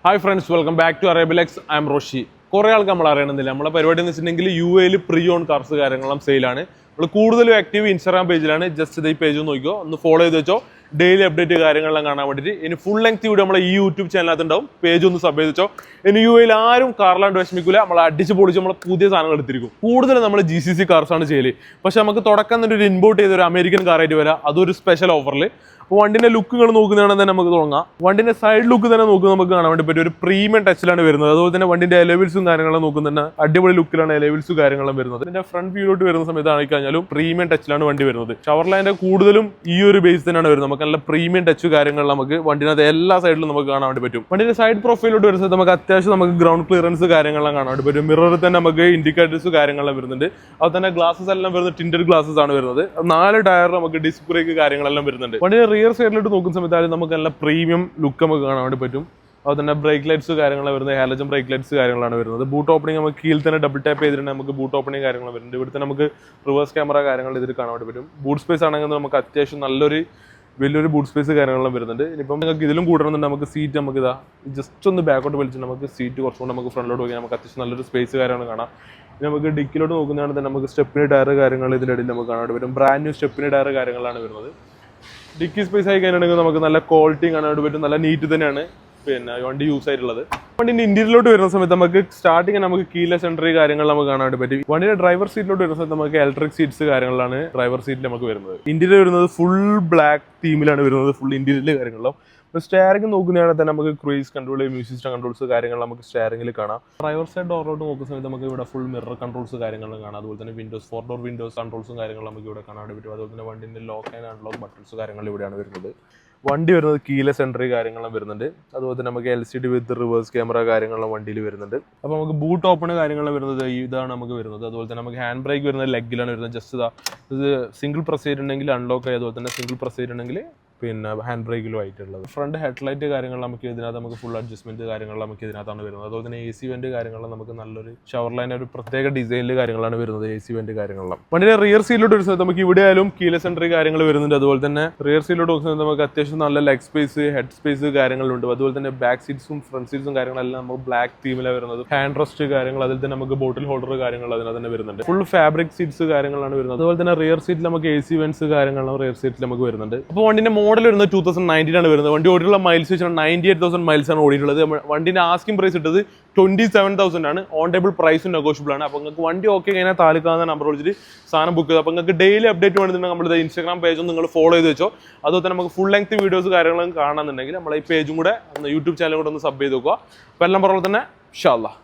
Hi friends, welcome back to Arabilex. I am Roshi. കുറേ ആൾക്ക് നമ്മൾ അറിയണമെന്നില്ല. നമ്മളെ പരിപാടി എന്ന് വെച്ചിട്ടുണ്ടെങ്കിൽ UAE പ്രീ ഓൺ കാർസ് കാര്യങ്ങളും സെയിലാണ്. നമ്മൾ കൂടുതലും ആക്റ്റീവ് ഇൻസ്റ്റാഗ്രാം പേജിലാണ്. ജസ്റ്റ് ഈ പേജ് നോക്കിയോ, ഒന്ന് ഫോളോ ചെയ്ത് വെച്ചോ. ഡെയിലി അപ്ഡേറ്റ് കാര്യങ്ങളെല്ലാം കാണാൻ വേണ്ടിയിട്ട് ഇനി ഫുൾ ലെങ്ത് വീഡിയോ നമ്മളെ ഈ യൂട്യൂബ് ചാനലിനകത്ത് ഉണ്ടാവും. പേജ് ഒന്ന് സബ് ചെയ്ത് വെച്ചോ. ഇനി UAE ആരും കാറിലാണ്ട് വിഷമിക്കില്ല. നമ്മൾ അടിച്ച് പൊളിച്ച് നമ്മൾ പുതിയ സാധനങ്ങൾ എടുത്തിരിക്കും. കൂടുതലും നമ്മൾ GCC കാർസാണ് ചെയ്യല്. പക്ഷെ നമുക്ക് തുടക്കം തന്നെ ഒരു ഇമ്പോർട്ട് ചെയ്ത ഒരു അമേരിക്കൻ കാറായിട്ട് വരാം. അതൊരു സ്പെഷ്യൽ ഓഫറിൽ. അപ്പോൾ വണ്ടിന്റെ ലുക്കുകൾ നോക്കുന്നതാണെങ്കിൽ തന്നെ നമുക്ക് തുടങ്ങാം. വണ്ടിന്റെ സൈഡ് ലുക്ക് തന്നെ നോക്കുന്നത് നമുക്ക് കാണാൻ വേണ്ടി പറ്റും. ഒരു പ്രീമിയം ടച്ചിലാണ് വരുന്നത്. അതുപോലെ തന്നെ വണ്ടിന്റെ എലവിൽസും കാര്യങ്ങളും നോക്കുന്ന അടിപൊളി ലുക്കിലാണ് എലവിൽസും കാര്യങ്ങളും വരുന്നത്. ഇതിന്റെ ഫ്രണ്ട് വ്യൂലോട്ട് വരുന്ന സമയത്ത് ആയിക്കഴിഞ്ഞാലും പ്രീമിയം ടച്ചിലാണ് വണ്ടി വരുന്നത്. ഷവർ ലൈൻ്റെ കൂടുതലും ഈ ഒരു ബേസ് തന്നെയാണ് വരുന്നത്. നമുക്ക് നല്ല പ്രീമിയം ടച്ച് കാര്യങ്ങൾ നമുക്ക് വണ്ടിനകത്ത് എല്ലാ സൈഡിലും നമുക്ക് കാണാൻ വേണ്ടി പറ്റും. വണ്ടിന്റെ സൈഡ് പ്രൊഫൈലോട്ട് വരുന്ന സമയത്ത് നമുക്ക് അത്യാവശ്യം നമുക്ക് ഗ്രൗണ്ട് ക്ലിയറൻസ് കാര്യങ്ങളെല്ലാം കാണാൻ വേണ്ടി പറ്റും. മിററിൽ തന്നെ നമുക്ക് ഇൻഡിക്കേറ്റേഴ്സ് കാര്യങ്ങളെല്ലാം വരുന്നുണ്ട്. അതുപോലെ തന്നെ ഗ്ലാസസ് എല്ലാം വരുന്നത് ടിൻറ്റഡ് ഗ്ലാസസ് ആണ് വരുന്നത്. 4 ടയർ നമുക്ക് ഡിസ്ക് ബ്രേക്ക് കാര്യങ്ങളെല്ലാം വരുന്നുണ്ട്. വണ്ടിയുടെ റിയർ സൈഡിലോട്ട് നോക്കുന്ന സമയത്ത് നമുക്ക് നല്ല പ്രീമിയം ലുക്ക് നമുക്ക് കാണാൻ വേണ്ടി പറ്റും. അതുപോലെ തന്നെ ബ്രേക്ക് ലൈറ്റ്സ് കാര്യങ്ങളാണ് വരുന്നത്. ഹാലജൻ ബ്രേക്ക് ലൈറ്റ്സ് കാര്യങ്ങളാണ് വരുന്നത്. ബൂട്ട് ഓപ്പണിംഗ് നമുക്ക് കീഴിൽ തന്നെ ഡബിൾ ടാപ്പ് ചെയ്തിട്ട് നമുക്ക് ബൂട്ട് ഓപ്പണിംഗ് കാര്യങ്ങൾ വരുന്നുണ്ട്. ഇവിടുത്തെ നമുക്ക് റിവേഴ്സ് ക്യാമറ കാര്യങ്ങൾ ഇതിൽ കാണാൻ വേണ്ടി പറ്റും. ബൂട്ട് സ്പേസ് ആണെങ്കിൽ നമുക്ക് അത്യാവശ്യം വലിയൊരു ബൂട്ട് സ്പേസ് കാര്യങ്ങളെല്ലാം വരുന്നുണ്ട്. ഇനിയിപ്പം നിങ്ങൾക്ക് ഇതിലും കൂടണമെന്നുണ്ട് നമുക്ക് സീറ്റ് നമുക്ക് ജസ്റ്റ് ഒന്ന് ബാക്കോട്ട് വലിച്ചിട്ട് നമുക്ക് സീറ്റ് കുറച്ചുകൊണ്ട് നമുക്ക് ഫ്രണ്ടിലോട്ട് പോയി നമുക്ക് അത്യാവശ്യം നല്ലൊരു സ്പേസ് കാര്യങ്ങൾ കാണാം. പിന്നെ നമുക്ക് ഡിക്കിലോട്ട് നോക്കുന്നതാണ് തന്നെ നമുക്ക് സ്റ്റെപ്പിന് ടയർ കാര്യങ്ങൾ ഇതിനിടയിൽ നമുക്ക് കാണാൻ വേണ്ടി പറ്റും. ബ്രാൻഡ് ന്യൂ സ്റ്റെപ്പിന് ടയർ കാര്യങ്ങളാണ് വരുന്നത്. ഡിക്കി സ്പേസ് ആയി കഴിഞ്ഞിട്ടുണ്ടെങ്കിൽ നമുക്ക് നല്ല ക്വാളിറ്റി കാണാൻ വേണ്ടി പറ്റും. നല്ല നീറ്റ് തന്നെയാണ് പിന്നെ വണ്ടി യൂസ് ആയിട്ടുള്ളത്. വണ്ടിന്റെ ഇന്റീരിയറിലോട്ട് വരുന്ന സമയത്ത് നമുക്ക് സ്റ്റാർട്ടിങ് നമുക്ക് കീലെസ് എൻട്രി കാര്യങ്ങൾ നമുക്ക് കാണാൻ വേണ്ടി പറ്റും. വണ്ടിയുടെ ഡ്രൈവർ സീറ്റിലോട്ട് വരുന്ന സമയത്ത് നമുക്ക് ഇലക്ട്രിക് സീറ്റ്സ് കാര്യങ്ങളാണ് ഡ്രൈവർ സീറ്റിൽ നമുക്ക് വരുന്നത്. ഇന്റീരിയർ വരുന്നത് ഫുൾ ബ്ലാക്ക് തീമിലാണ് വരുന്നത്. ഫുൾ ഇന്റീരിയറിൽ കാര്യങ്ങളും സ്റ്റിയറിംഗ് നോക്കുന്നതാണെങ്കിൽ തന്നെ നമുക്ക് cruise control, music system controls കാര്യങ്ങൾ നമുക്ക് സ്റ്റിയറിംഗിൽ കാണാം. ഡ്രൈവർ സൈഡ് ഡോറിലോട്ട് നോക്കുന്ന സമയത്ത് നമുക്ക് ഇവിടെ ഫുൾ മിറർ കൺട്രോൾസ് കാര്യങ്ങളും കാണാം. അതുപോലെ തന്നെ വിൻഡോസ് 4 ഡോർ വിൻഡോസ് കൺട്രോൾസും കാര്യങ്ങളും നമുക്ക് ഇവിടെ കാണാൻ പറ്റും. അതുപോലെ തന്നെ വണ്ടിന്റെ ലോക്ക് ആൻഡ് അൺലോക്ക് ബട്ടൺസ് കാര്യങ്ങൾ ഇവിടെയാണ് വരുന്നത്. വണ്ടി വരുന്നത് കീലെസ് എൻട്രി കാര്യങ്ങളും വരുന്നുണ്ട്. അതുപോലെ തന്നെ നമുക്ക് LCD വിത്ത് റിവേഴ്സ് ക്യാമറ കാര്യങ്ങളും വണ്ടിയിൽ വരുന്നുണ്ട്. അപ്പോൾ നമുക്ക് ബൂട്ട് ഓപ്പൺ കാര്യങ്ങളും വരുന്നത് ഇതാണ് നമുക്ക് വരുന്നത്. അതുപോലെ തന്നെ നമുക്ക് ഹാൻഡ് ബ്രേക്ക് വരുന്നത് ലെഗിലാണ് വരുന്നത്. ജസ്റ്റ് ഇത് സിംഗിൾ പ്രസ് ചെയ്തിട്ടുണ്ടെങ്കിൽ അൺലോക്ക് ആയി. അതുപോലെ തന്നെ സിംഗിൾ പ്രസ് ചെയ്തിട്ടുണ്ടെങ്കിൽ പിന്നെ ഹാൻഡ് ബ്രേക്കിലും ആയിട്ടുള്ളത്. ഫ്രണ്ട് ഹെഡ്ലൈറ്റ് കാര്യങ്ങൾ നമുക്ക് ഇതിനകത്ത് നമുക്ക് ഫുൾ അഡ്ജസ്റ്റ്മെന്റ് കാര്യങ്ങൾ നമുക്ക് ഇതിനകത്താണ് വരുന്നത്. അതുപോലെ തന്നെ AC വെന്റ് കാര്യങ്ങൾ നമുക്ക് നല്ലൊരു ഷവർ ലൈൻ ഒരു പ്രത്യേക ഡിസൈനിൽ കാര്യങ്ങളാണ് വരുന്നത്. AC വെന്റ് കാര്യങ്ങളെല്ലാം വണ്ടിയുടെ റിയർ സീറ്റിലോട്ട് ഒരു നമുക്ക് ഇവിടെ ആയാലും കീലെസ് എൻട്രി കാര്യങ്ങൾ വരുന്നുണ്ട്. അതുപോലെ തന്നെ റിയർ സീറ്റിലോട്ട് നോക്കുന്നത് നമുക്ക് അത്യാവശ്യം നല്ല ലെഗ് സ്പേസ്, ഹെഡ് സ്പേസ് കാര്യങ്ങളുണ്ട്. അതുപോലെ തന്നെ ബാക്ക് സീറ്റ്സും ഫ്രണ്ട് സീറ്റ്സും കാര്യങ്ങളെല്ലാം നമുക്ക് ബ്ലാക്ക് തീമിലാണ് വരുന്നത്. ഹാൻഡ് റെസ്റ്റ് കാര്യങ്ങൾ, അതിൽ തന്നെ നമുക്ക് ബോട്ടിൽ ഹോൾഡർ കാര്യങ്ങൾ അതിനകത്ത് തന്നെ വരുന്നുണ്ട്. ഫുൾ ഫാബ്രിക് സീറ്റ്സ് കാര്യങ്ങളാണ് വരുന്നത്. അതുപോലെ തന്നെ റിയർ സീറ്റിൽ നമുക്ക് AC വെന്റ്സ് കാര്യങ്ങളും റിയർ സീറ്റിൽ നമുക്ക് വരുന്നുണ്ട്. അപ്പോൾ വണ്ടിന്റെ മോഡൽ വരുന്നത് 2019 ആണ് വരുന്നത്. വണ്ടി ഓടിയുള്ള മൈൽസ് വെച്ചാൽ 98,000 മൈൽസ് ആണ് ഓടിയിട്ടുള്ളത്. വണ്ടിന്റെ ആസ്കിംഗ് പ്രൈസ് ഇട്ടത് 27,000 ആണ്. ഓൺ ടേബിൾ പ്രൈസും നെഗോഷ്യബിൾ ആണ്. അപ്പോൾ നിങ്ങൾക്ക് വണ്ടി ഓക്കെ കഴിഞ്ഞാൽ താലൂക്കാന്ന നമ്പർ വിളിച്ചിട്ട് സാധനം ബുക്ക് ചെയ്തു. അപ്പോൾ നിങ്ങൾക്ക് ഡെയിലി അപ്ഡേറ്റ് വേണമെന്നുണ്ടെങ്കിൽ നമ്മുടെ ഇൻസ്റ്റാഗ്രാം പേജും നിങ്ങൾ ഫോളോ ചെയ്ത് വെച്ചോ. അതുപോലെ തന്നെ നമുക്ക് ഫുൾ ലെങ്ത് വീഡിയോസ് കാര്യങ്ങളും കാണാമെന്നുണ്ടെങ്കിൽ നമ്മളെ ഈ പേജും കൂടെ യൂട്യൂബ് ചാനലും കൂടെ ഒന്ന് സബ് ചെയ്ത് നോക്കുക. അപ്പോൾ എല്ലാം പറഞ്ഞാൽ തന്നെ ഇൻഷാ അല്ലാഹ്.